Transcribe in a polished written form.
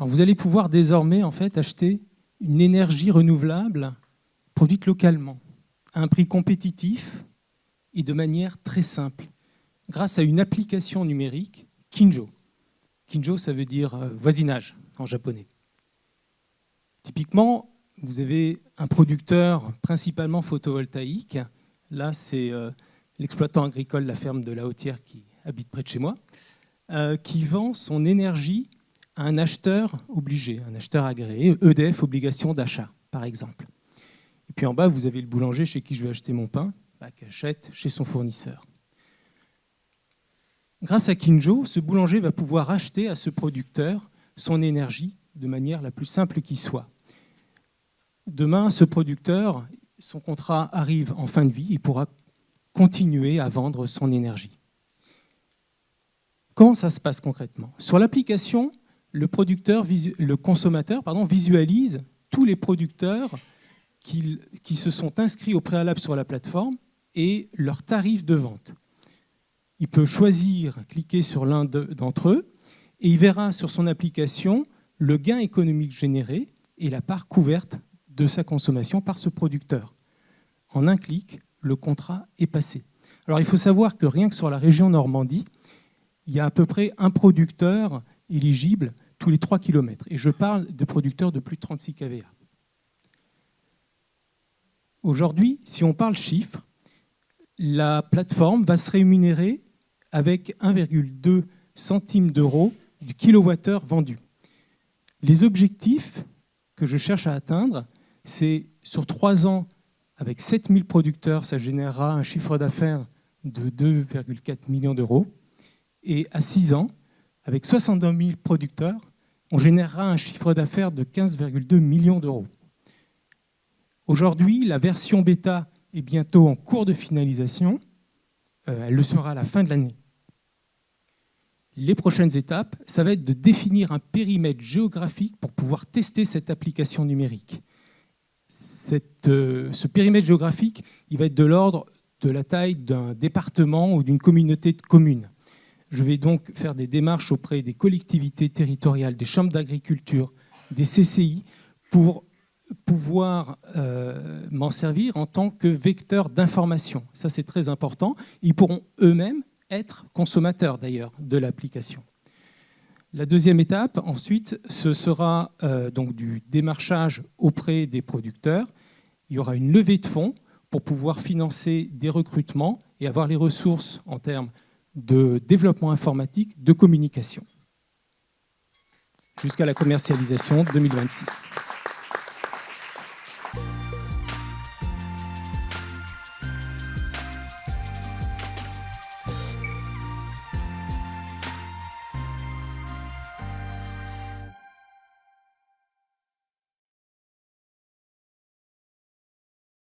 Alors vous allez pouvoir désormais en fait, acheter une énergie renouvelable produite localement, à un prix compétitif et de manière très simple, grâce à une application numérique, Kinjo. Kinjo, ça veut dire voisinage en japonais. Typiquement, vous avez un producteur principalement photovoltaïque. Là, c'est l'exploitant agricole, la ferme de la Hautière qui habite près de chez moi, qui vend son énergie à un acheteur obligé, un acheteur agréé, EDF, obligation d'achat, par exemple. Et puis en bas, vous avez le boulanger chez qui je vais acheter mon pain, qui achète chez son fournisseur. Grâce à Kinjo, ce boulanger va pouvoir acheter à ce producteur son énergie de manière la plus simple qui soit. Demain, ce producteur, son contrat arrive en fin de vie, il pourra continuer à vendre son énergie. Comment ça se passe concrètement? Sur l'application, le consommateur visualise tous les producteurs qui se sont inscrits au préalable sur la plateforme et leurs tarifs de vente. Il peut choisir, cliquer sur l'un d'entre eux, et il verra sur son application le gain économique généré et la part couverte de sa consommation par ce producteur. En un clic, le contrat est passé. Alors il faut savoir que rien que sur la région Normandie, il y a à peu près un producteur éligible tous les 3 km. Et je parle de producteurs de plus de 36 kVA. Aujourd'hui, si on parle chiffres, la plateforme va se rémunérer avec 1,2 centimes d'euros du kilowattheure vendu. Les objectifs que je cherche à atteindre, c'est sur 3 ans, avec 7000 producteurs, ça générera un chiffre d'affaires de 2,4 millions d'euros. Et à 6 ans, avec 62 000 producteurs, on générera un chiffre d'affaires de 15,2 millions d'euros. Aujourd'hui, la version bêta est bientôt en cours de finalisation. Elle le sera à la fin de l'année. Les prochaines étapes, ça va être de définir un périmètre géographique pour pouvoir tester cette application numérique. Ce périmètre géographique, il va être de l'ordre de la taille d'un département ou d'une communauté de communes. Je vais donc faire des démarches auprès des collectivités territoriales, des chambres d'agriculture, des CCI, pour pouvoir m'en servir en tant que vecteur d'information. Ça, c'est très important. Ils pourront eux-mêmes être consommateurs, d'ailleurs, de l'application. La deuxième étape, ensuite, ce sera donc du démarchage auprès des producteurs. Il y aura une levée de fonds pour pouvoir financer des recrutements et avoir les ressources en termes de développement informatique, de communication, jusqu'à la commercialisation 2026.